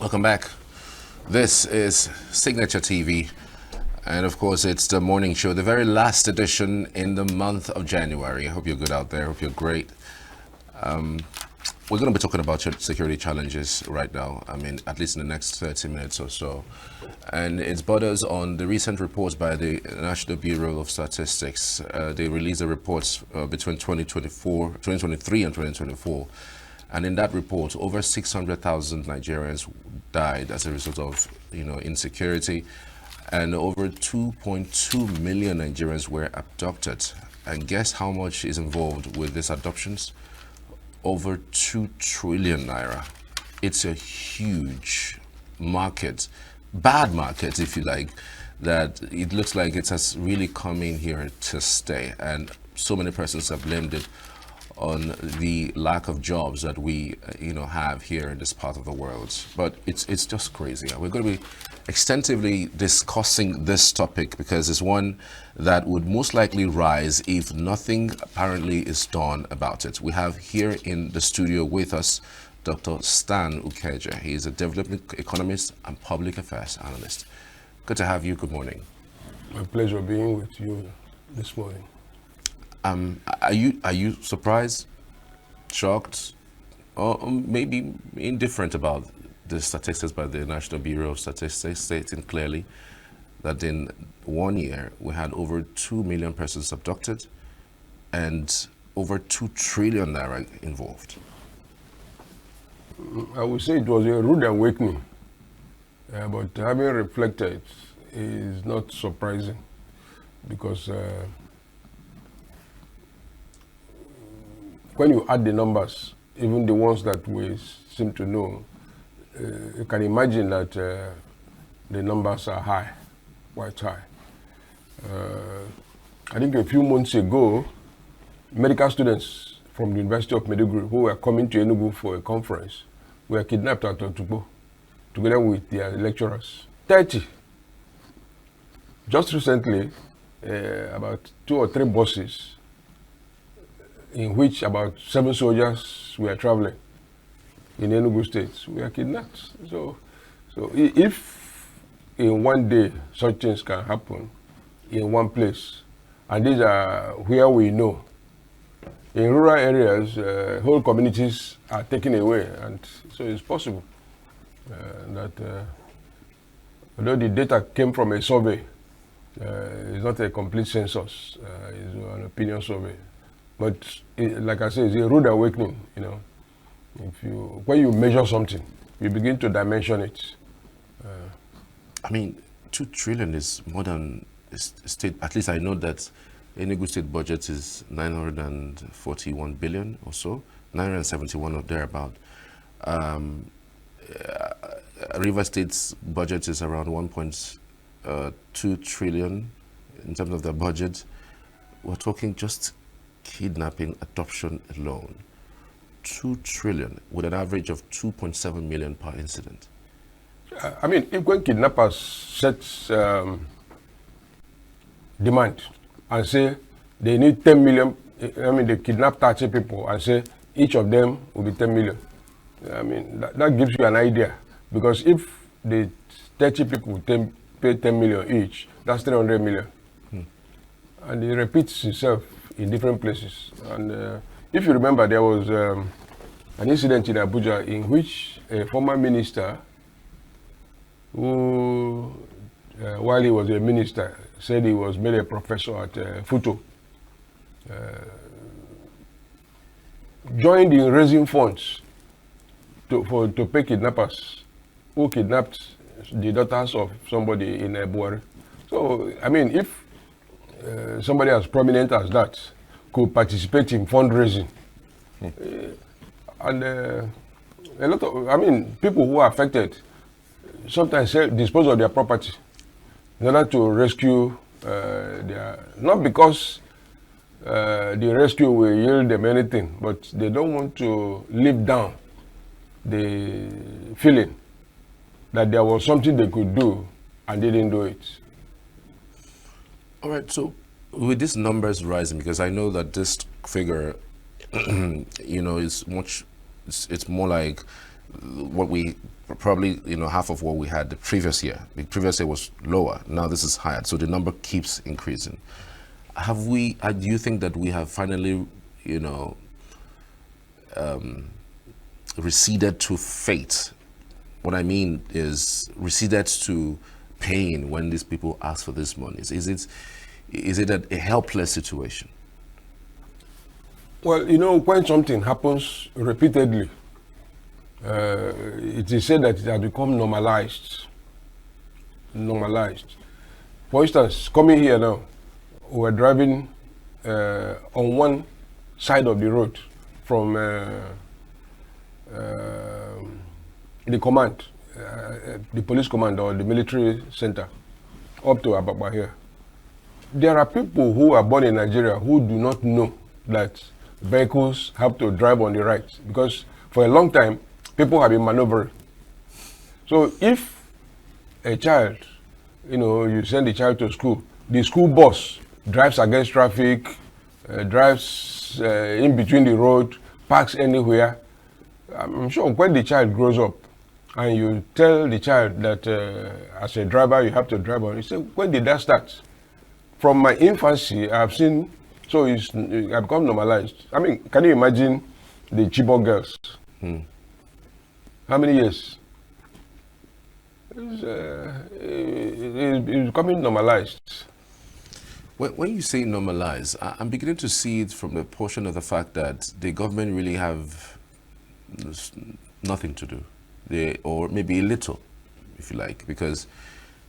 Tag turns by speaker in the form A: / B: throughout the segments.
A: Welcome back. This is Signature TV, and of course, it's the morning show, the very last edition in the month of January. I hope you're good out there. I hope you're great. We're going to be talking about security challenges right now. I mean, at least in the next 30 minutes or so. And it borders on the recent reports by the National Bureau of Statistics. They released the reports between 2023 and 2024. And in that report, over 600,000 Nigerians died as a result of, insecurity, and over 2.2 million Nigerians were abducted. And guess how much is involved with these adoptions? Over 2 trillion naira. It's a huge market, bad market, if you like, that it looks like it has really come in here to stay. And so many persons have blamed it on the lack of jobs that we have here in this part of the world. But it's just crazy. We're going to be extensively discussing this topic because it's one that would most likely rise if nothing apparently is done about it. We have here in the studio with us Dr. Stan Ukeje. He is a development economist and public affairs analyst. Good to have you. Good morning.
B: My pleasure being with you this morning.
A: Are you surprised, shocked, or maybe indifferent about the statistics by the National Bureau of Statistics stating clearly that in 1 year we had over 2 million persons abducted and over 2 trillion naira involved?
B: I would say it was a rude awakening, but having reflected is not surprising because when you add the numbers, even the ones that we seem to know, you can imagine that the numbers are high, quite high. I think a few months ago, medical students from the University of Maiduguri who were coming to Enugu for a conference were kidnapped at Otukpo, together with their lecturers. 30. Just recently, about 2 or 3 buses in which about 7 soldiers were traveling in Enugu State were kidnapped. So if in one day such things can happen in one place, and these are where we know, in rural areas, whole communities are taken away, and so it's possible that although the data came from a survey, it's not a complete census, it's an opinion survey. But like I say, it's a rude awakening, when you measure something, you begin to dimension it.
A: I mean, 2 trillion is more than state. At least I know that Enugu state budget is 941 billion or so, 971 or thereabout. River State's budget is around 1.2 trillion in terms of their budget. We're talking just kidnapping, adoption alone, 2 trillion with an average of 2.7 million per incident.
B: I mean, if when kidnappers set demand and say they need 10 million, they kidnap 30 people and say each of them will be 10 million. I mean, that gives you an idea, because if the 30 people pay 10 million each, that's 300 million. And it repeats itself in different places. And if you remember, there was an incident in Abuja in which a former minister who, while he was a minister, said he was made a professor at Futo, joined in raising funds to pay kidnappers who kidnapped the daughters of somebody in Ebuari. So, I mean, if somebody as prominent as that could participate in fundraising, and a lot of, people who are affected sometimes dispose of their property in order to rescue their, not because the rescue will yield them anything, but they don't want to live down the feeling that there was something they could do and they didn't do it.
A: All right, so with these numbers rising, because I know that this figure, is much, it's more like what we probably, half of what we had the previous year. The previous year was lower. Now this is higher. So the number keeps increasing. Do you think that we have finally, receded to fate? What I mean is receded to pain when these people ask for this money. Is it a helpless situation?
B: Well, when something happens repeatedly, it is said that it has become normalized. For instance, coming here now, we were driving on one side of the road from the command, the police command or the military center, up to Ababa here. There are people who are born in Nigeria who do not know that vehicles have to drive on the right, because for a long time, people have been maneuvering. So if a child, you send the child to school, the school bus drives against traffic, drives in between the road, parks anywhere. I'm sure when the child grows up and you tell the child that as a driver you have to drive on, you say, when did that start? From my infancy, I've seen, so I've become normalized. I mean, can you imagine the Chibok girls? How many years? It's becoming normalized.
A: When you say normalized, I'm beginning to see it from the portion of the fact that the government really have nothing to do, or maybe a little, if you like, because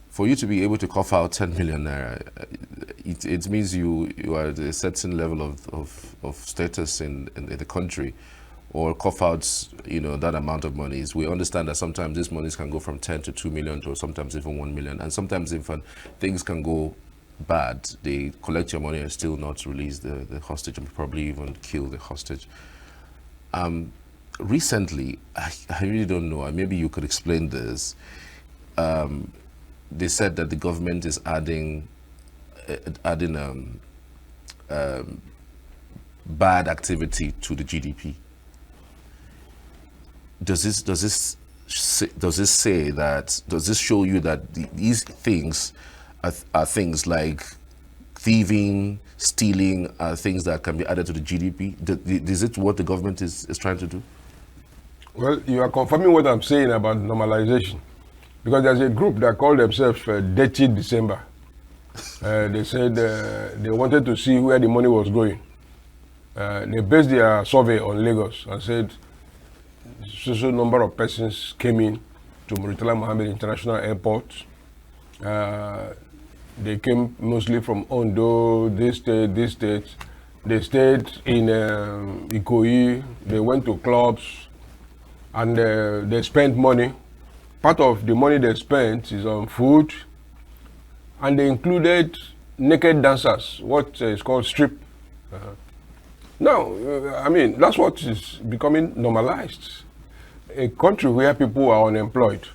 A: for you to be able to cough out 10 million naira, it means you are at a certain level of status in the country, or cough out that amount of monies. We understand that sometimes these monies can go from 10 to 2 million to sometimes even 1 million, and sometimes even things can go bad. They collect your money and still not release the hostage, and probably even kill the hostage. Recently, I really don't know, maybe you could explain this. They said that the government is adding bad activity to the GDP. Does this show you that these things are things like thieving, stealing, are things that can be added to the GDP? Is it what the government is trying to do?
B: Well, you are confirming what I'm saying about normalization, because there's a group that called themselves Dirty December. They said they wanted to see where the money was going. They based their survey on Lagos and said so number of persons came in to Murtala Mohammed International Airport. They came mostly from Ondo, this state. They stayed in Ikoyi. They went to clubs, and they spent money. Part of the money they spent is on food, and they included naked dancers, what is called strip. Now, I mean, that's what is becoming normalized. A country where people are unemployed,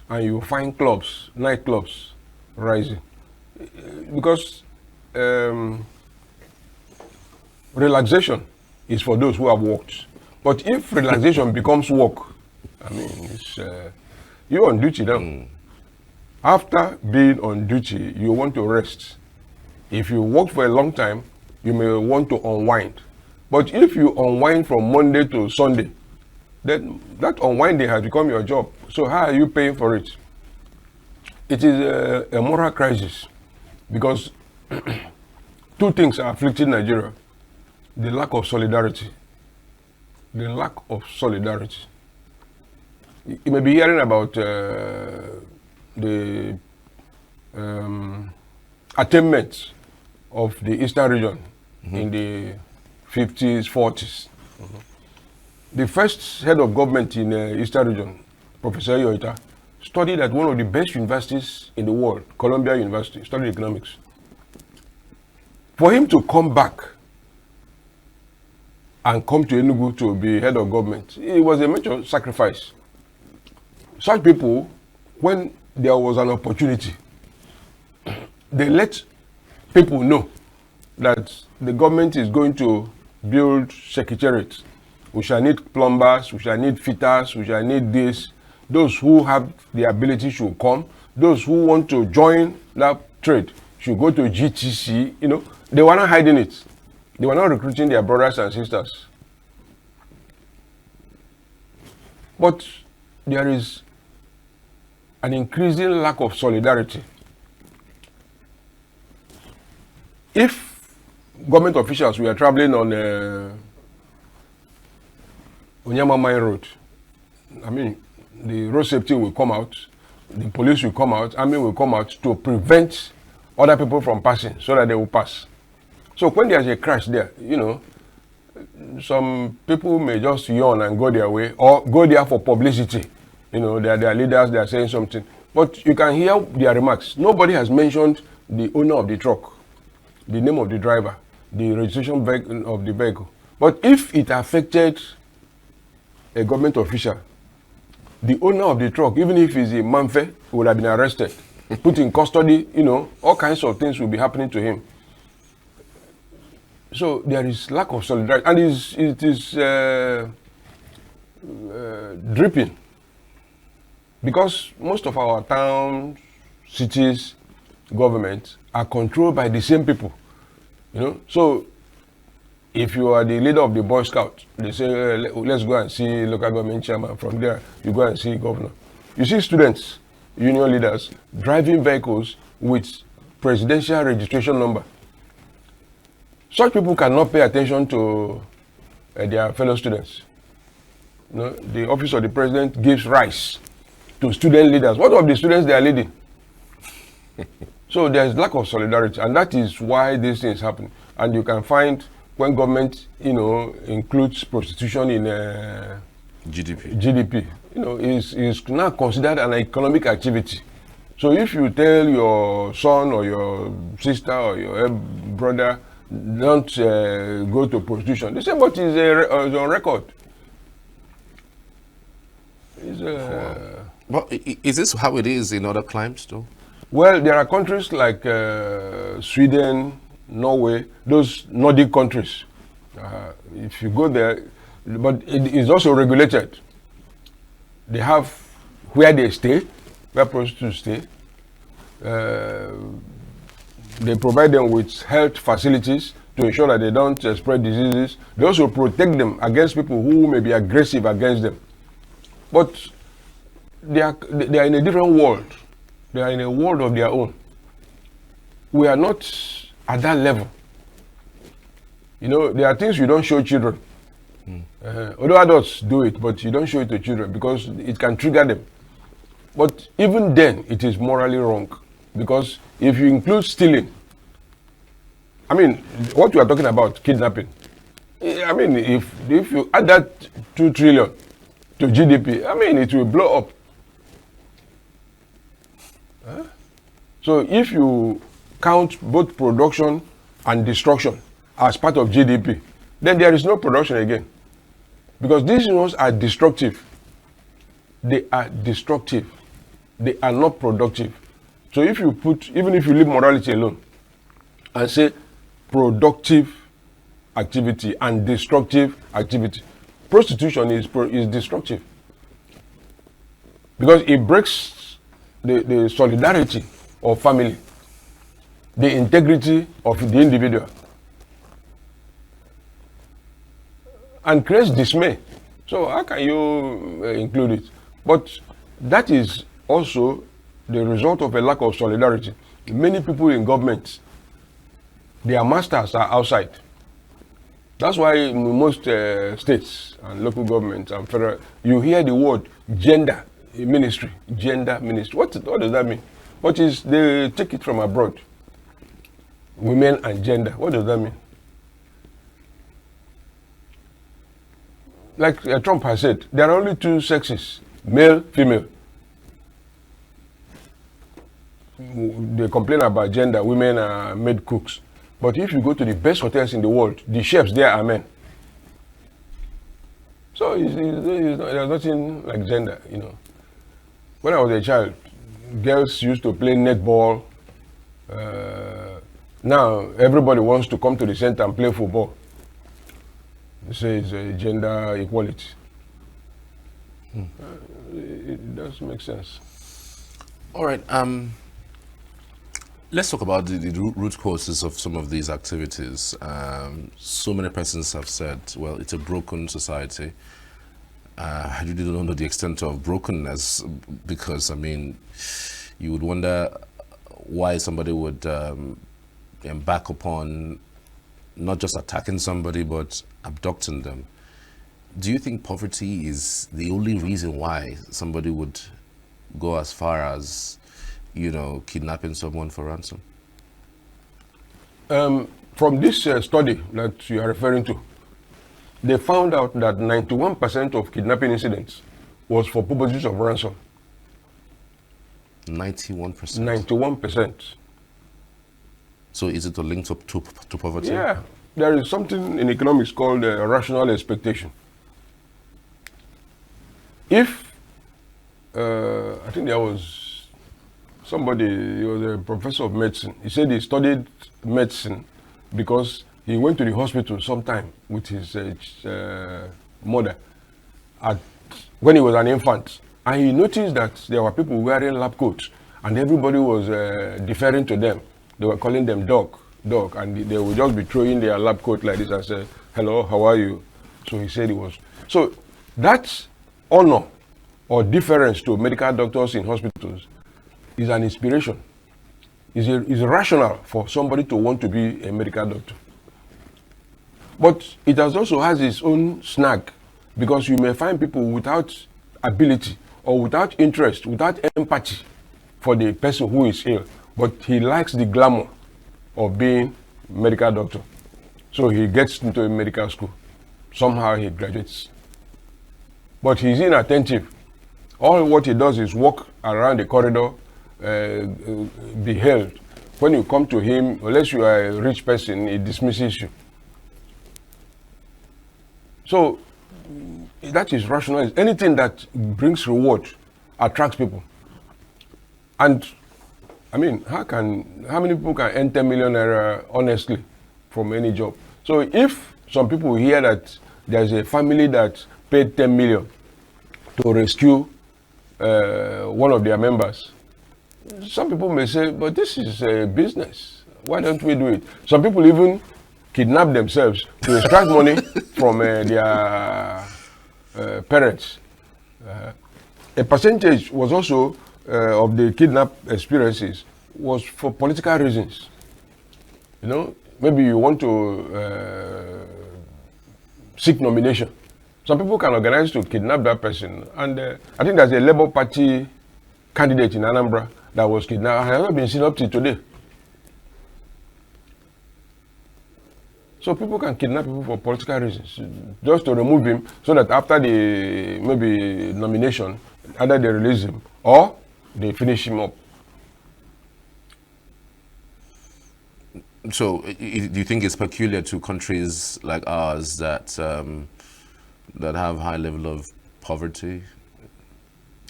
B: and you find clubs, nightclubs, rising. Because relaxation is for those who have worked. But if relaxation becomes work, I mean, it's, you're on duty now. After being on duty, you want to rest. If you work for a long time, you may want to unwind. But if you unwind from Monday to Sunday, then that unwinding has become your job. So how are you paying for it? It is a moral crisis, because two things are afflicting Nigeria: the lack of solidarity. The lack of solidarity. You may be hearing about the attainment of the Eastern region in the 50s, 40s. The first head of government in the Eastern region, Professor Yoita, studied at one of the best universities in the world, Columbia University, studied economics. For him to come back and come to Enugu to be head of government, it was a major sacrifice. Such people, when there was an opportunity, they let people know that the government is going to build secretariat We shall need plumbers, we shall need fitters, we shall need this. Those who have the ability should come. Those who want to join that trade should go to GTC. You know, they were not hiding it. They were not recruiting their brothers and sisters. But there is an increasing lack of solidarity. If government officials were traveling on Onyama Mine Road, I mean, the road safety will come out, the police will come out, army will come out to prevent other people from passing so that they will pass. So when there's a crash there, you know, some people may just yawn and go their way or go there for publicity. You know, they are their leaders, they are saying something. But you can hear their remarks. Nobody has mentioned the owner of the truck, the name of the driver, the registration of the vehicle. But if it affected a government official, the owner of the truck, even if he's a manfe, would have been arrested, put in custody, you know, all kinds of things will be happening to him. So there is lack of solidarity, and it is dripping, because most of our towns, cities, governments are controlled by the same people, you know. So if you are the leader of the Boy Scout, they say, let's go and see local government chairman. From there, you go and see governor. You see students, union leaders, driving vehicles with presidential registration number. Such people cannot pay attention to their fellow students. You know, the office of the president gives rights to student leaders. What of the students they are leading? So there's lack of solidarity, and that is why these things happen. And you can find when government, you know, includes prostitution in GDP, you know, is now considered an economic activity. So if you tell your son or your sister or your brother, don't go to prostitution, they say, but it's on record.
A: But is this how it is in other climes, though?
B: Well, there are countries like Sweden, Norway, those Nordic countries. If you go there, but it is also regulated. They have where they stay, where prostitutes stay. They provide them with health facilities to ensure that they don't spread diseases. They also protect them against people who may be aggressive against them. But they are in a different world. They are in a world of their own. We are not at that level. You know, there are things you don't show children. Although adults do it, but you don't show it to children because it can trigger them. But even then, it is morally wrong, because if you include stealing, I mean, what you are talking about, kidnapping, I mean, if you add that 2 trillion to GDP, I mean, it will blow up. So if you count both production and destruction as part of GDP, then there is no production again. Because these ones are destructive. They are destructive. They are not productive. So if you put, even if you leave morality alone and say productive activity and destructive activity, prostitution is destructive. Because it breaks the solidarity of family, the integrity of the individual, and creates dismay. So how can you include it? But that is also the result of a lack of solidarity. Many people in government, their masters are outside. That's why in most states and local governments and federal, you hear the word gender ministry, gender ministry. What does that mean? What is, they take it from abroad. Women and gender, what does that mean? Like Trump has said, there are only 2 sexes, male, female. They complain about gender, women are made cooks. But if you go to the best hotels in the world, the chefs there are men. So there's nothing like gender, you know. When I was a child, girls used to play netball. Now everybody wants to come to the center and play football. says gender equality. It does make sense.
A: All right. Let's talk about the root causes of some of these activities. So many persons have said, well, it's a broken society. I really don't know the extent of brokenness, because, I mean, you would wonder why somebody would embark upon not just attacking somebody, but abducting them. Do you think poverty is the only reason why somebody would go as far as, you know, kidnapping someone for ransom?
B: From this study that you are referring to, they found out that 91% of kidnapping incidents was for purposes of ransom.
A: 91%?
B: 91%.
A: So is it a link to poverty?
B: Yeah. There is something in economics called rational expectation. If, I think there was somebody, he was a professor of medicine. He said he studied medicine because he went to the hospital sometime with his mother when he was an infant. And he noticed that there were people wearing lab coats and everybody was deferring to them. They were calling them doc, and they would just be throwing their lab coat like this and say, hello, how are you? So he said it was. So that honor or deference to medical doctors in hospitals is an inspiration. It's rational for somebody to want to be a medical doctor. But it also has its own snag, because you may find people without ability or without interest, without empathy for the person who is ill, but he likes the glamour of being a medical doctor. So he gets into a medical school. Somehow he graduates. But he's inattentive. All what he does is walk around the corridor, be held. When you come to him, unless you are a rich person, he dismisses you. So that is rational. Anything that brings reward attracts people. And I mean, how many people can earn 10 million naira honestly from any job? So if some people hear that there's a family that paid 10 million to rescue one of their members, some people may say, but this is a business. Why don't we do it? Some people even kidnap themselves to extract money from their parents. A percentage was also of the kidnap experiences was for political reasons. You know, maybe you want to seek nomination. Some people can organize to kidnap that person. And I think there's a Labour Party candidate in Anambra that was kidnapped. I have not been seen up to today. So people can kidnap people for political reasons, just to remove him, so that after the maybe nomination, either they release him or they finish him up.
A: So do you think it's peculiar to countries like ours that that have high level of poverty,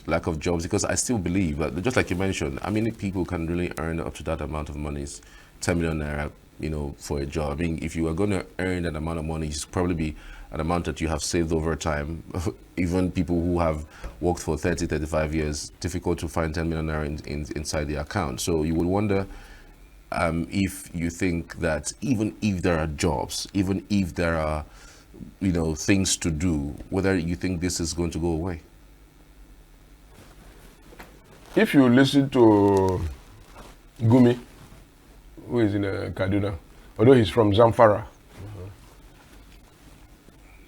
A: lack of jobs? Because I still believe that, just like you mentioned, I mean, people can really earn up to that amount of money, 10 million naira, you know, for a job. I mean, if you are going to earn that amount of money, it's probably be an amount that you have saved over time. Even people who have worked for 30, 35 years, difficult to find 10 million naira inside the account. So you would wonder if you think that even if there are jobs, even if there are, you know, things to do, whether you think this is going to go away.
B: If you listen to Gumi, who is in Kaduna, although he's from Zamfara,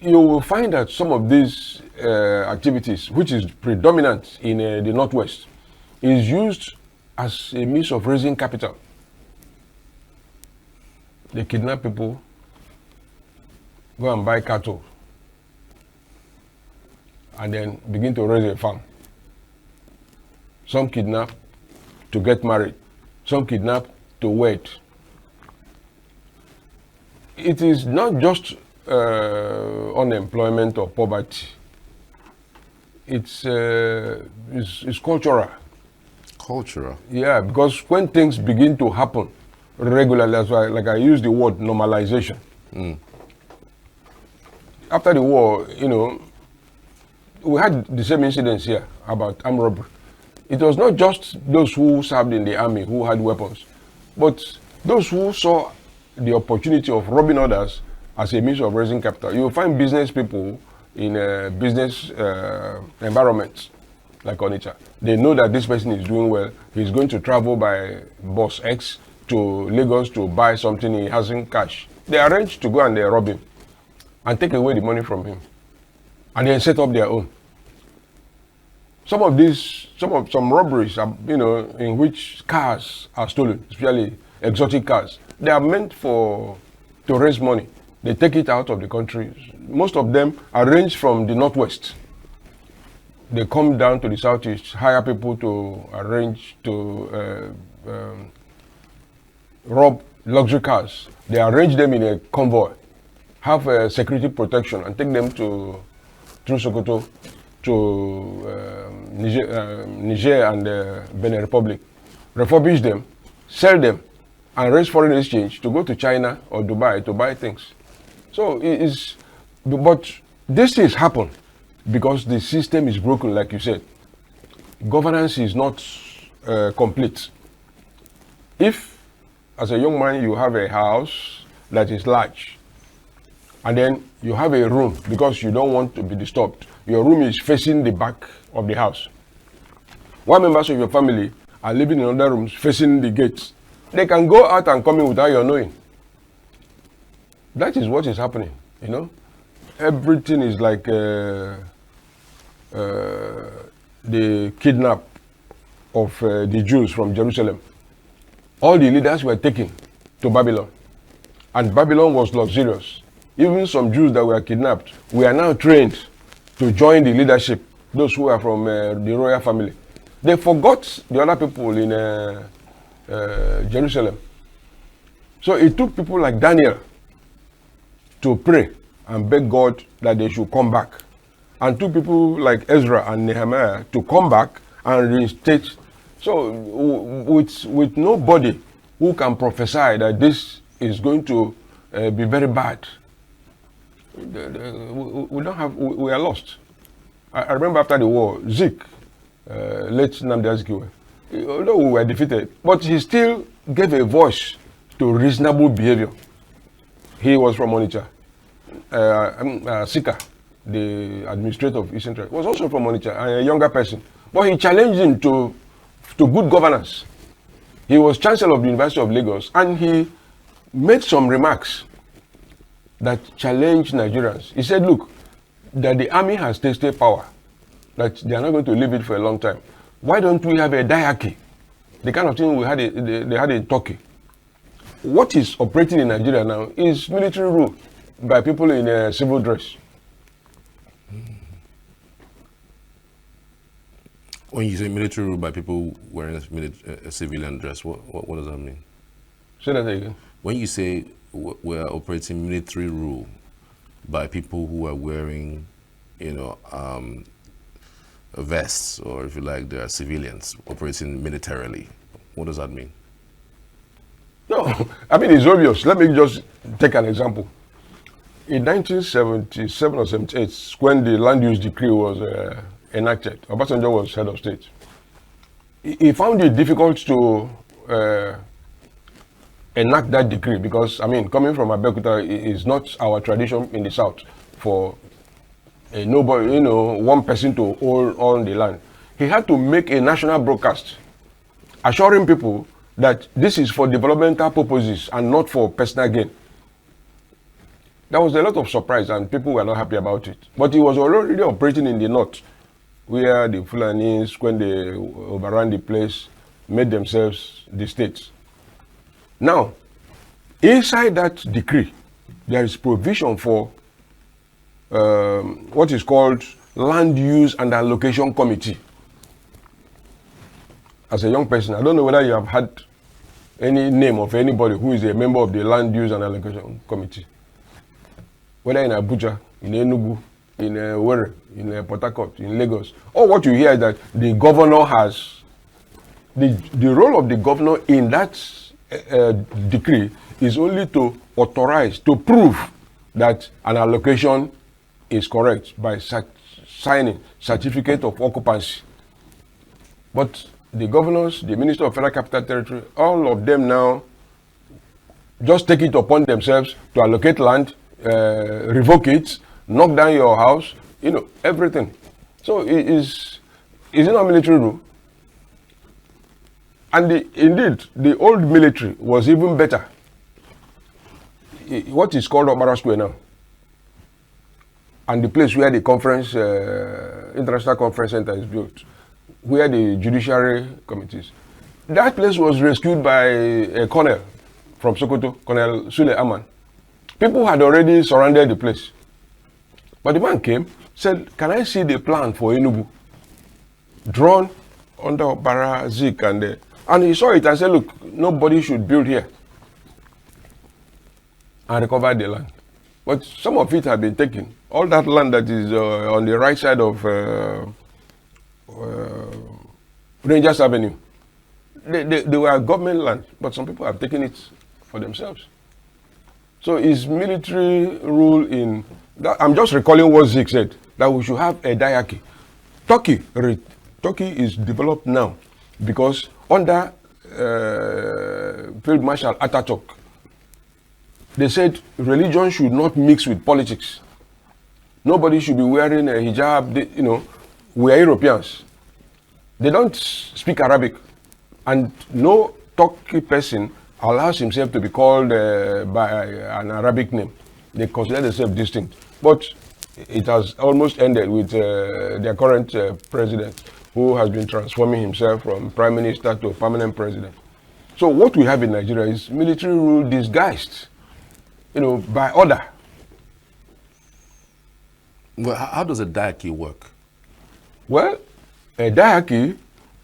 B: you will find that some of these activities, which is predominant in the Northwest, is used as a means of raising capital. They kidnap people, go and buy cattle, and then begin to raise a farm. Some kidnap to get married, some kidnap to wed. It is not just unemployment or poverty. It's cultural.
A: Cultural?
B: Yeah, because when things begin to happen regularly, that's why, like I use the word normalization. after the war, we had the same incidents here about armed robbery. It was not just those who served in the army who had weapons, but those who saw the opportunity of robbing others as a means of raising capital. You will find business people in business environments like Onitsha. They know that this person is doing well. He's going to travel by bus X to Lagos to buy something. He hasn't cash. They arrange to go and they rob him and take away the money from him, and then set up their own. Some robberies are, in which cars are stolen, especially exotic cars. They are meant to raise money. They take it out of the country. Most of them are ranged from the northwest. They come down to the southeast, hire people to arrange to rob luxury cars. They arrange them in a convoy, have security protection, and take them through Sokoto to Niger and Benin Republic, refurbish them, sell them, and raise foreign exchange to go to China or Dubai to buy things. So but these things happen because the system is broken, like you said. Governance is not complete. If, as a young man, you have a house that is large, and then you have a room because you don't want to be disturbed, your room is facing the back of the house. One members of your family are living in other rooms facing the gates. They can go out and come in without your knowing. That is what is happening, Everything is like the kidnap of the Jews from Jerusalem. All the leaders were taken to Babylon, and Babylon was luxurious. Even some Jews that were kidnapped were now trained to join the leadership, those who are from the royal family. They forgot the other people in Jerusalem. So it took people like Daniel to pray and beg God that they should come back, and took people like Ezra and Nehemiah to come back and reinstate. So with nobody who can prophesy that this is going to be very bad, we are lost. I remember after the war, Zik, late Nnamdi Azikiwe, although we were defeated, but he still gave a voice to reasonable behavior. He was from Onitsha. Sika, the administrator of Eastern Trade, was also from Onitsha, a younger person. But he challenged him to good governance. He was Chancellor of the University of Lagos, and he made some remarks that challenged Nigerians. He said, look, that the army has tasted power, that they are not going to leave it for a long time. Why don't we have a diarchy? The kind of thing they had in Turkey. What is operating in Nigeria now is military rule by people in civil dress.
A: When you say military rule by people wearing a civilian dress, what does that mean?
B: Say that again.
A: When you say we're operating military rule by people who are wearing, vests, or if you like, they are civilians operating militarily, what does that mean?
B: No, I mean, it's obvious. Let me just take an example. In 1977 or 78, when the land use decree was enacted, Obasanjo was head of state. He found it difficult to enact that decree because, coming from Abeokuta is not our tradition in the south for nobody, one person to own the land. He had to make a national broadcast assuring people that this is for developmental purposes and not for personal gain. There was a lot of surprise and people were not happy about it. But he was already operating in the north, where the Fulanis, when they overran the place, made themselves the states. Now, inside that decree, there is provision for what is called Land Use and Allocation Committee. As a young person, I don't know whether you have had any name of anybody who is a member of the Land Use and Allocation Committee. Whether in Abuja, in Enugu, in Owerri, in Port Harcourt, in Lagos. Or what you hear is that the governor has, the role of the governor in that decree is only to authorize, to prove that an allocation is correct by signing certificate of occupancy. But the governors, the Minister of Federal Capital Territory, all of them now just take it upon themselves to allocate land, revoke it, knock down your house, you know, everything. So is it not military rule? And indeed, the old military was even better. What is called Okpara Square now, and the place where the conference, International Conference Center is built, where the judiciary committees, that place was rescued by a colonel from Sokoto, Colonel Sule Aman. People had already surrounded the place. But the man came, said, can I see the plan for Enugu? Drawn under Okpara, Zik, and he saw it and said, look, nobody should build here. And recovered the land. But some of it had been taken. All that land that is on the right side of Rangers Avenue, they were government land, but some people have taken it for themselves. So is military rule in that? I'm just recalling what Zik said, that we should have a diarchy. Turkey is developed now because under Field Marshal Atatürk, they said religion should not mix with politics. Nobody should be wearing a hijab. You know, we are Europeans. They don't speak Arabic, and no Turkey person allows himself to be called by an Arabic name. They consider themselves distinct. But it has almost ended with their current president, who has been transforming himself from prime minister to permanent president. So what we have in Nigeria is military rule disguised, you know, by order.
A: Well, how does a diarchy work?
B: Well, a diarchy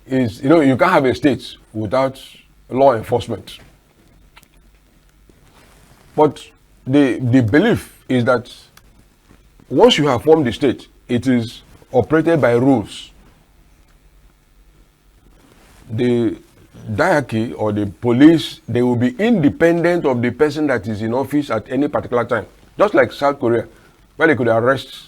B: is, you know, you can't have a state without law enforcement. But the belief is that once you have formed the state, it is operated by rules. The diarchy or the police, they will be independent of the person that is in office at any particular time. Just like South Korea, where they could arrest,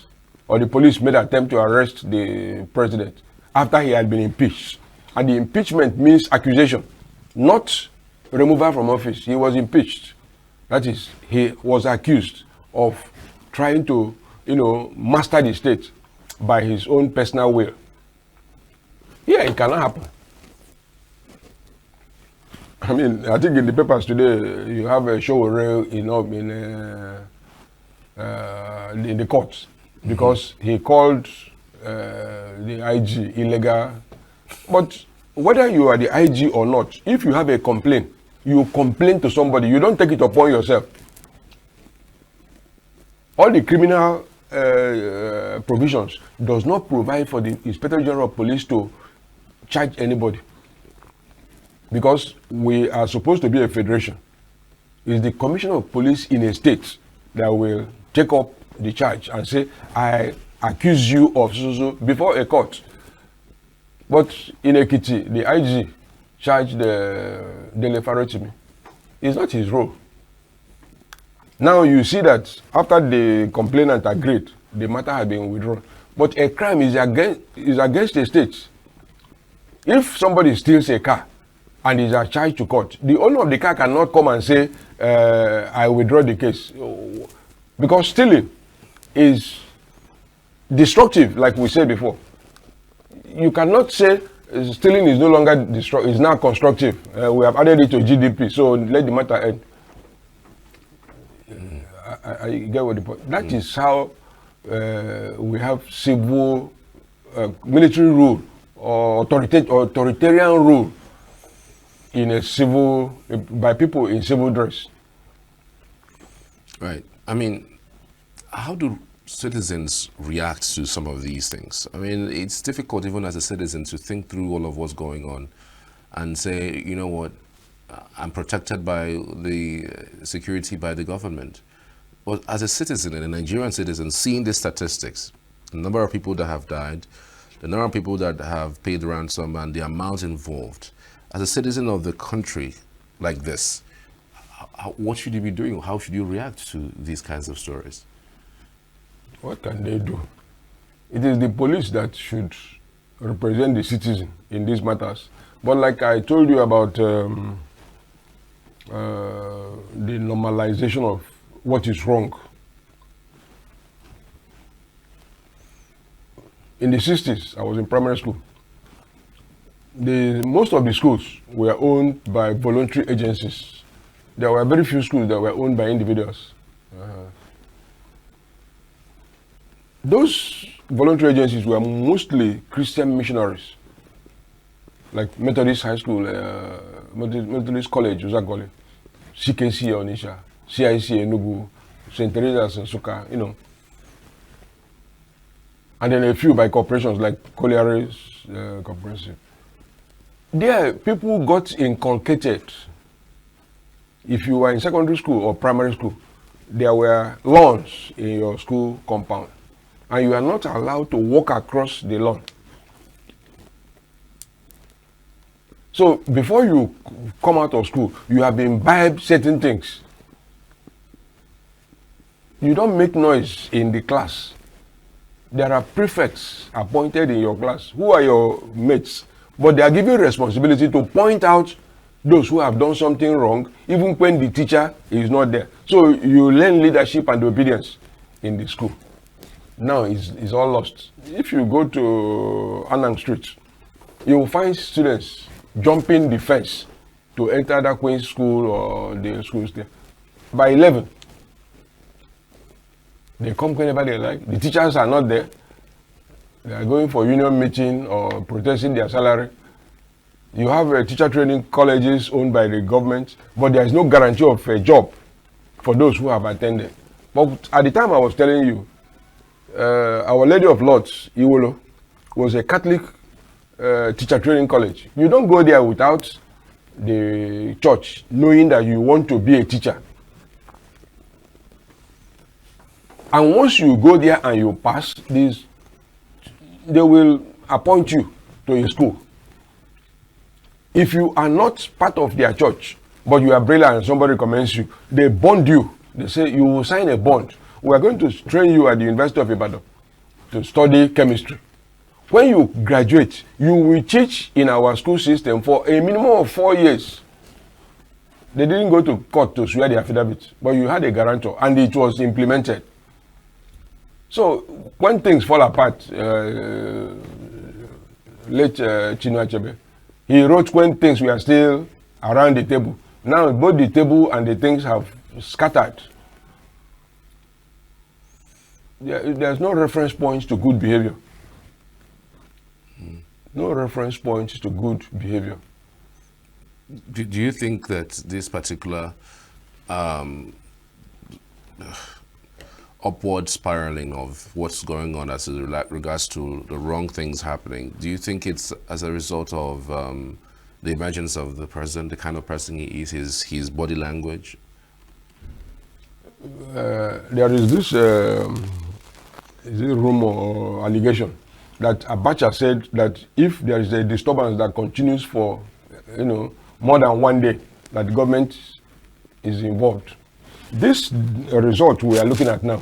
B: or the police made an attempt to arrest the president after he had been impeached. And the impeachment means accusation, not removal from office. He was impeached. That is, he was accused of trying to, you know, master the state by his own personal will. Yeah, it cannot happen. I mean, I think in the papers today, you have a show rail in the courts because he called the IG illegal. But whether you are the IG or not, if you have a complaint, you complain to somebody, you don't take it upon yourself. All the criminal provisions does not provide for the Inspector General of Police to charge anybody. Because we are supposed to be a federation. It's the Commissioner of Police in a state that will take up the charge and say, I accuse you of so before a court. But in Ekiti, the IG charged Dele Farotimi. It's not his role. Now you see that after the complainant agreed, the matter had been withdrawn. But a crime is against the state. If somebody steals a car and is charged to court, the owner of the car cannot come and say, I withdraw the case. Because stealing is destructive, like we said before. You cannot say stealing is no longer destructive, it's now constructive. We have added it to GDP, so let the matter end. I get what the point. That is how we have civil, military rule or authoritarian rule in a civil, by people in civil dress.
A: Right. I mean, how do citizens react to some of these things? I mean, it's difficult even as a citizen to think through all of what's going on and say, you know what, I'm protected by the security by the government. But as a citizen and a Nigerian citizen, seeing the statistics, the number of people that have died, the number of people that have paid ransom and the amount involved, as a citizen of the country like this, what should you be doing? How should you react to these kinds of stories?
B: What can they do? It is the police that should represent the citizen in these matters. But like I told you about the normalization of what is wrong. In the 60s, I was in primary school. Most of the schools were owned by voluntary agencies. There were very few schools that were owned by individuals. Those voluntary agencies were mostly Christian missionaries, like Methodist High School, Methodist College, Uzagole, CKC Onisha, CIC Enugu, St. Teresa's and Suka, you know. And then a few by corporations like Collieries Corporation. There, people got inculcated. If you were in secondary school or primary school, there were lawns in your school compound, and you are not allowed to walk across the lawn. So before you come out of school, you have imbibed certain things. You don't make noise in the class. There are prefects appointed in your class who are your mates, but they are given responsibility to point out those who have done something wrong, even when the teacher is not there. So you learn leadership and obedience in the school. Now it's all lost. If you go to Anang Street, you will find students jumping the fence to enter that Queen's school or the schools there. By 11, they come whenever they like. The teachers are not there. They are going for union meeting or protesting their salary. You have teacher training colleges owned by the government, but there is no guarantee of a job for those who have attended. But at the time I was telling you, Our Lady of Lords, Iwolo, was a Catholic teacher training college. You don't go there without the church knowing that you want to be a teacher. And once you go there and you pass this, they will appoint you to a school. If you are not part of their church, but you are brilliant and somebody recommends you, they bond you. They say you will sign a bond. We are going to train you at the University of Ibadan to study chemistry. When you graduate, you will teach in our school system for a minimum of 4 years. They didn't go to court to swear the affidavit, but you had a guarantor and it was implemented. So when things fall apart, late Chinua Achebe, he wrote when things were still around the table. Now both the table and the things have scattered. There's no reference points to good behavior. No reference points to good behavior.
A: Do you think that this particular upward spiraling of what's going on as regards to the wrong things happening, do you think it's as a result of the emergence of the president, the kind of person he is, his body language?
B: There is this rumor or allegation that Abacha said that if there is a disturbance that continues for more than 1 day, that the government is involved. This result we are looking at now,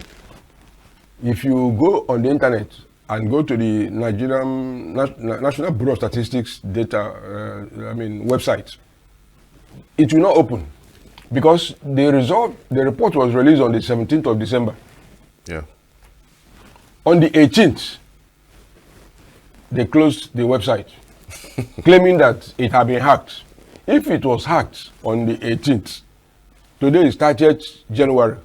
B: if you go on the internet and go to the Nigerian National Bureau of Statistics data, website, it will not open because the report was released on the 17th of December.
A: Yeah.
B: On the 18th, they closed the website, claiming that it had been hacked. If it was hacked on the 18th, today is 30th January.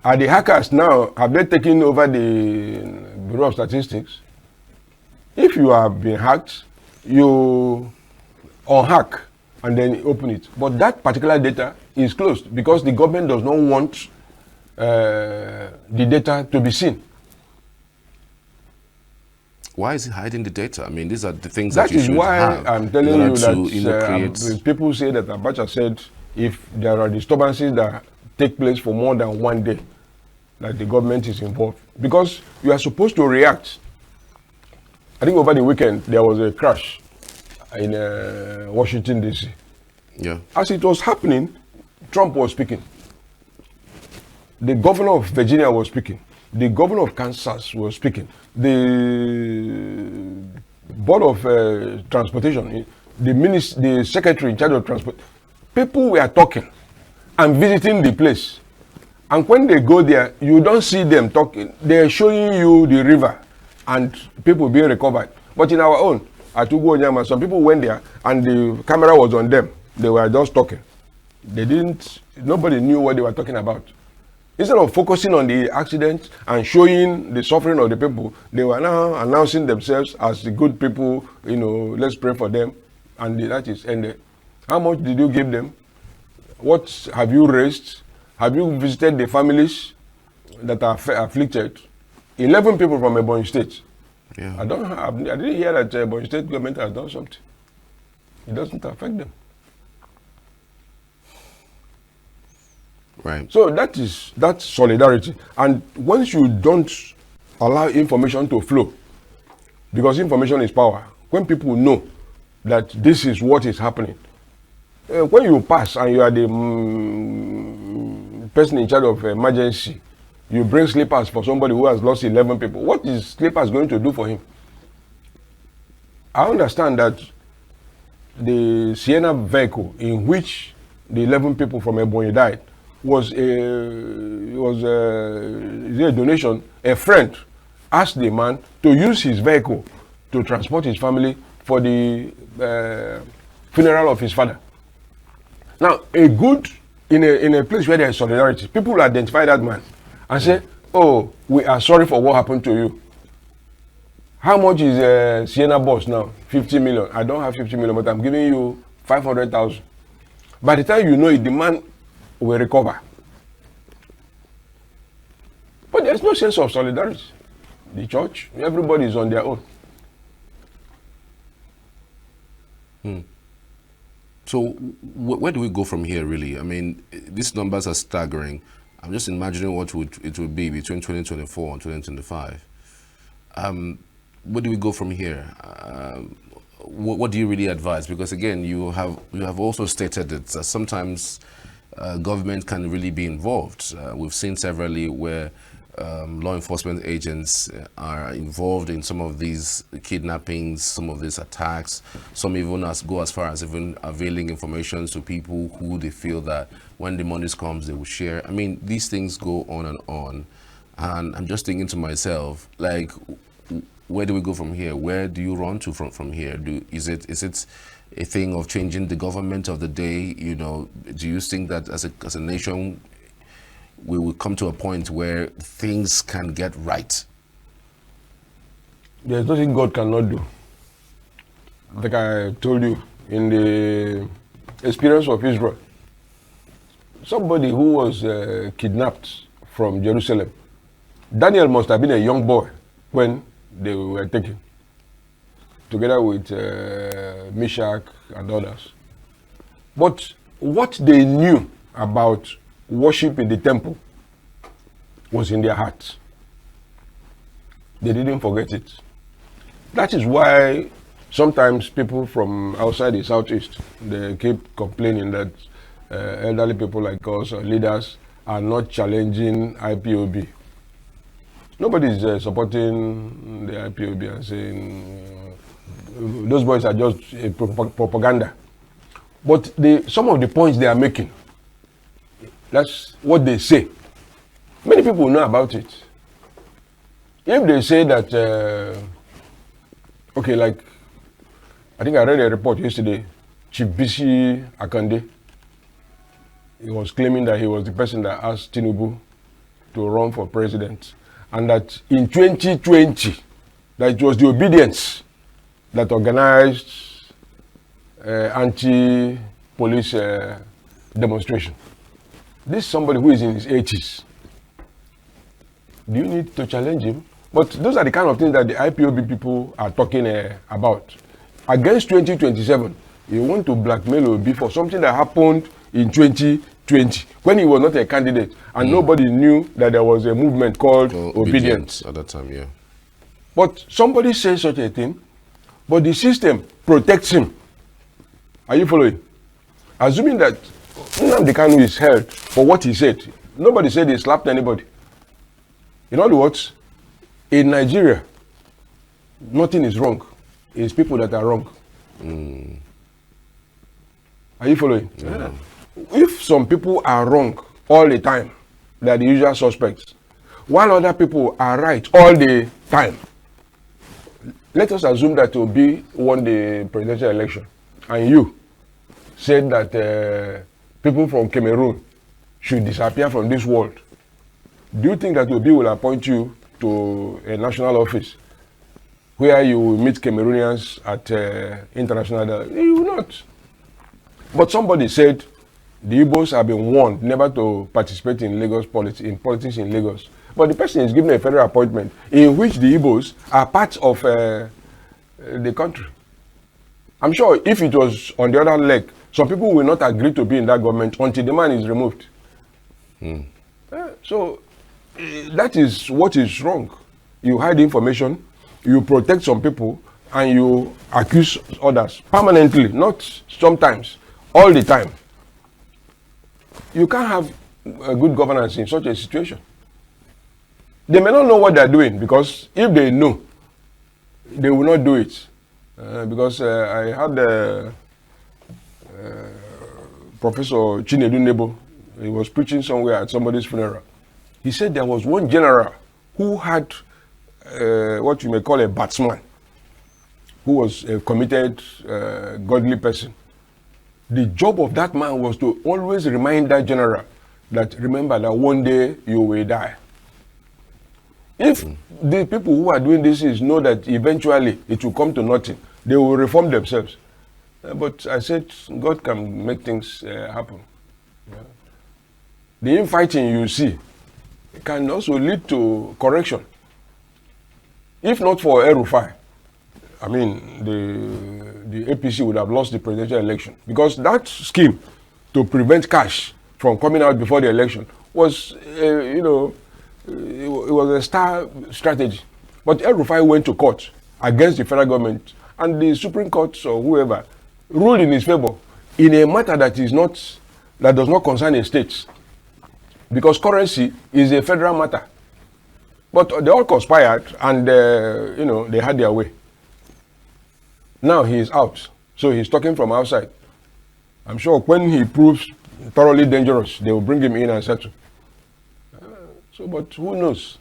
B: Are the hackers now, have they taken over the Bureau of Statistics? If you have been hacked, you unhack and then open it. But that particular data is closed because the government does not want the data to be seen.
A: Why is he hiding the data? I mean, these are the things that you should
B: That
A: have.
B: is why I'm telling you that people say that Abacha said if there are disturbances that take place for more than 1 day, that the government is involved. Because you are supposed to react. I think over the weekend, there was a crash in Washington, D.C.
A: Yeah.
B: As it was happening, Trump was speaking. The governor of Virginia was speaking. the governor of Kansas was speaking. The board of transportation, the secretary in charge of transport, people were talking and visiting the place. And when they go there, you don't see them talking. They're showing you the river and people being recovered. But in our own, at Ugo Onyama, some people went there and the camera was on them. They were just talking. Nobody knew what they were talking about. Instead of focusing on the accident and showing the suffering of the people, they were now announcing themselves as the good people, let's pray for them. And that is ended. How much did you give them? What have you raised? Have you visited the families that are afflicted? 11 people from Ebonyi State.
A: Yeah.
B: I didn't hear that Ebonyi State government has done something. It doesn't affect them.
A: Right.
B: So that's solidarity. And once you don't allow information to flow, because information is power, when people know that this is what is happening, when you pass and you are the person in charge of emergency, you bring slippers for somebody who has lost 11 people. What is slippers going to do for him? I understand that the Sienna vehicle in which the 11 people from Ebonyi died was a donation. A friend asked the man to use his vehicle to transport his family for the funeral of his father. Now, in a place where there is solidarity, people will identify that man and say, oh, we are sorry for what happened to you. How much is Sienna bus now? 50 million. I don't have 50 million, but I'm giving you 500,000. By the time you know it, the man will recover. But there's no sense of solidarity. The church, everybody is on their own.
A: So where do we go from here, really? I mean, these numbers are staggering. I'm just imagining what it would be between 2024 and 2025. Where do we go from here? What do you really advise? Because again, you have also stated that sometimes government can really be involved. We've seen severally where law enforcement agents are involved in some of these kidnappings, some of these attacks. Some even go as far as even availing information to people who they feel that when the money comes, they will share. I mean, these things go on. And I'm just thinking to myself, like, where do we go from here? Where do you run to from here? Is it a thing of changing the government of the day? Do you think that as a nation, we will come to a point where things can get right?
B: There's nothing God cannot do. Like I told you, in the experience of Israel, somebody who was kidnapped from Jerusalem, Daniel must have been a young boy when they were taken, together with Meshach and others. But what they knew about worship in the temple was in their hearts. They didn't forget it. That is why sometimes people from outside the southeast, they keep complaining that elderly people like us or leaders are not challenging IPOB. Nobody is supporting the IPOB and saying those boys are just propaganda. But some of the points they are making, that's what they say. Many people know about it. If they say that, okay, like, I think I read a report yesterday, Chief Bisi Akande, he was claiming that he was the person that asked Tinubu to run for president. And that in 2020, that it was the obedience that organized anti-police demonstration. This is somebody who is in his 80s. Do you need to challenge him? But those are the kind of things that the IPOB people are talking about. Against 2027, you want to blackmail Obi for something that happened in 2020, when he was not a candidate, and nobody knew that there was a movement called Obedience
A: at that time, yeah.
B: But somebody says such a thing, but the system protects him. Are you following? Assuming that Nnamdi Kanu is held for what he said, nobody said he slapped anybody. In other words, in Nigeria, nothing is wrong. It's people that are wrong. Are you following?
A: Yeah.
B: If some people are wrong all the time, they are the usual suspects, while other people are right all the time, let us assume that Obi won the presidential election and you said that people from Cameroon should disappear from this world. Do you think that Obi will appoint you to a national office where you will meet Cameroonians at international dialogue? He will not. But somebody said the Igbos have been warned never to participate in Lagos politics in Lagos. But the person is given a federal appointment in which the Igbos are part of the country. I'm sure if it was on the other leg, some people will not agree to be in that government until the man is removed. So that is what is wrong. You hide information, you protect some people, and you accuse others permanently, not sometimes, all the time. You can't have a good governance in such a situation. They may not know what they're doing, because if they know, they will not do it. Because I had Professor Chinedu Nebo. He was preaching somewhere at somebody's funeral. He said there was one general who had what you may call a batsman, who was a committed, godly person. The job of that man was to always remind that general that, remember that one day you will die. If the people who are doing this know that eventually it will come to nothing, they will reform themselves. But I said, God can make things happen. Yeah. The infighting you see can also lead to correction. If not for El-Rufai, I mean, the APC would have lost the presidential election, because that scheme to prevent cash from coming out before the election was, it was a star strategy. But El-Rufai went to court against the federal government, and the Supreme Court or whoever ruled in his favor in a matter that does not concern a state, because currency is a federal matter. But they all conspired, and they had their way. Now he is out, so he's talking from outside. I'm sure when he proves thoroughly dangerous, they will bring him in and settle. But who knows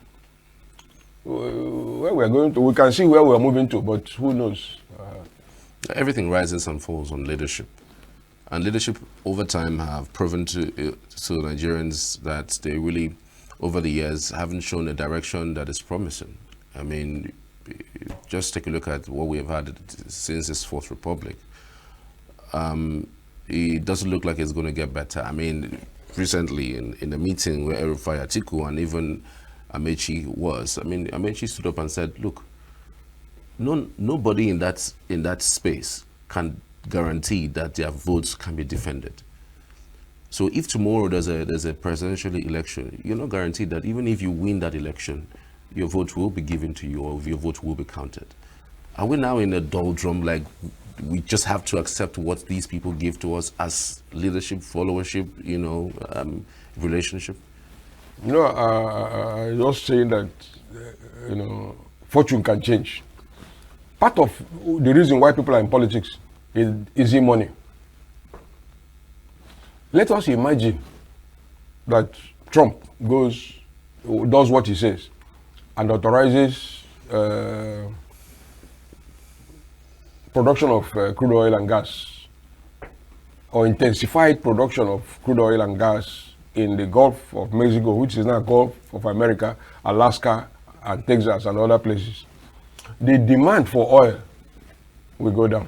B: where we are going to? We can see where we are moving to, but who knows?
A: Everything rises and falls on leadership, and leadership over time have proven to Nigerians that they really, over the years, haven't shown a direction that is promising. I mean, just take a look at what we have had since this Fourth Republic. It doesn't look like it's going to get better. I mean, recently in the meeting where El-Rufai, Atiku, and even Amechi was, I mean, Amechi stood up and said, look, nobody in that space can guarantee that their votes can be defended. So if tomorrow there's a presidential election, you're not guaranteed that even if you win that election, your vote will be given to you, or your vote will be counted. Are we now in a doldrum, like we just have to accept what these people give to us as leadership, followership, relationship?
B: I'm just saying that, fortune can change. Part of the reason why people are in politics is easy money. Let us imagine that Trump does what he says and authorizes production of crude oil and gas, or intensified production of crude oil and gas in the Gulf of Mexico, which is now Gulf of America, Alaska, and Texas, and other places. The demand for oil will go down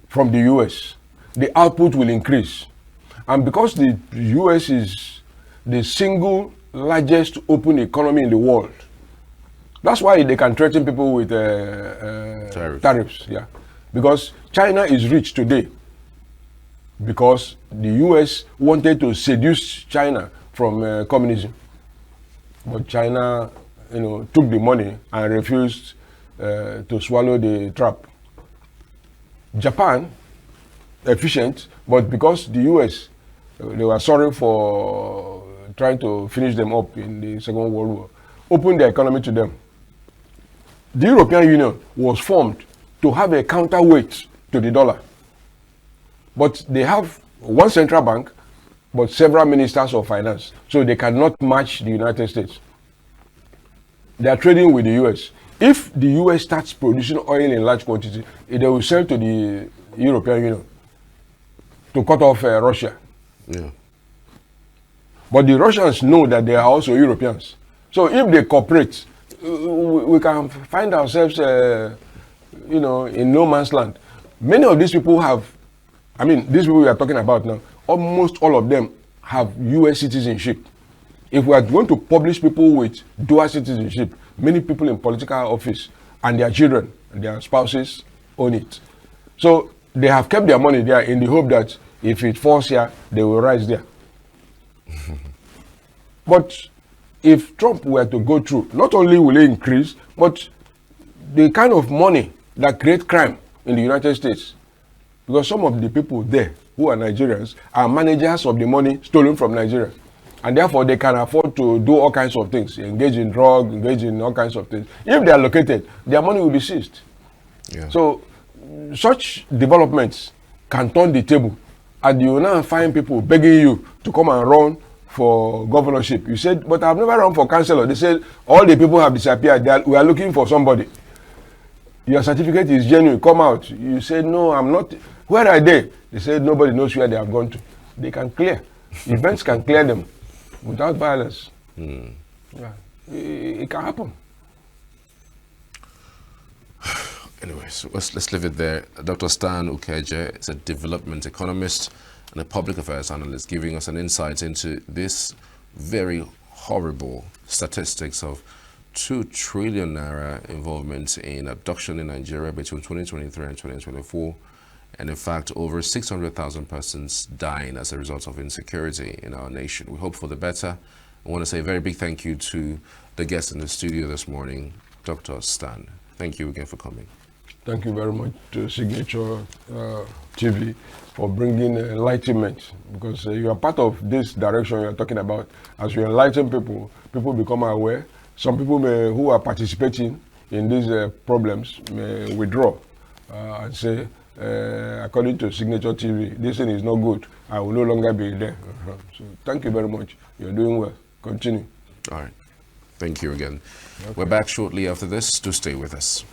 B: from the US. The output will increase. And because the US is the single largest open economy in the world, that's why they can threaten people with tariffs. Yeah, because China is rich today because the US wanted to seduce China from communism, but China, took the money and refused to swallow the trap. Japan, efficient, but because the US, they were sorry for trying to finish them up in the Second World War, opened the economy to them. The European Union was formed to have a counterweight to the dollar. But they have one central bank, but several ministers of finance. So they cannot match the United States. They are trading with the US. If the US starts producing oil in large quantity, they will sell to the European Union to cut off Russia.
A: Yeah.
B: But the Russians know that they are also Europeans. So if they cooperate, we can find ourselves, in no man's land. Many of these people have, these people we are talking about now, almost all of them have US citizenship. If we are going to publish people with dual citizenship, many people in political office and their children, their spouses own it. So they have kept their money there in the hope that if it falls here, they will rise there. But if Trump were to go through, not only will it increase, but the kind of money that creates crime in the United States, because some of the people there who are Nigerians are managers of the money stolen from Nigeria. And therefore, they can afford to do all kinds of things, engage in drugs, engage in all kinds of things. If they are located, their money will be seized.
A: Yeah.
B: So, such developments can turn the table. And you now find people begging you to come and run for governorship. You said, but I've never run for councillor. They said, all the people have disappeared. We are looking for somebody. Your certificate is genuine. Come out. You said, no, I'm not. Where are they? They said, nobody knows where they have gone to. They can clear. Events can clear them without violence. Yeah. It can happen.
A: Anyway, so let's leave it there. Dr. Stan Ukeje is a development economist and a public affairs analyst, giving us an insight into this very horrible statistics of 2 trillion naira involvement in abduction in Nigeria between 2023 and 2024. And in fact, over 600,000 persons dying as a result of insecurity in our nation. We hope for the better. I want to say a very big thank you to the guest in the studio this morning, Dr. Stan. Thank you again for coming.
B: Thank you very much to Signature TV for bringing enlightenment, because you are part of this direction you are talking about. As you enlighten people, people become aware. Some people who are participating in these problems may withdraw and say, according to Signature TV, this thing is not good. I will no longer be there. So thank you very much. You're doing well. Continue.
A: All right. Thank you again. Okay. We're back shortly after this. Do stay with us.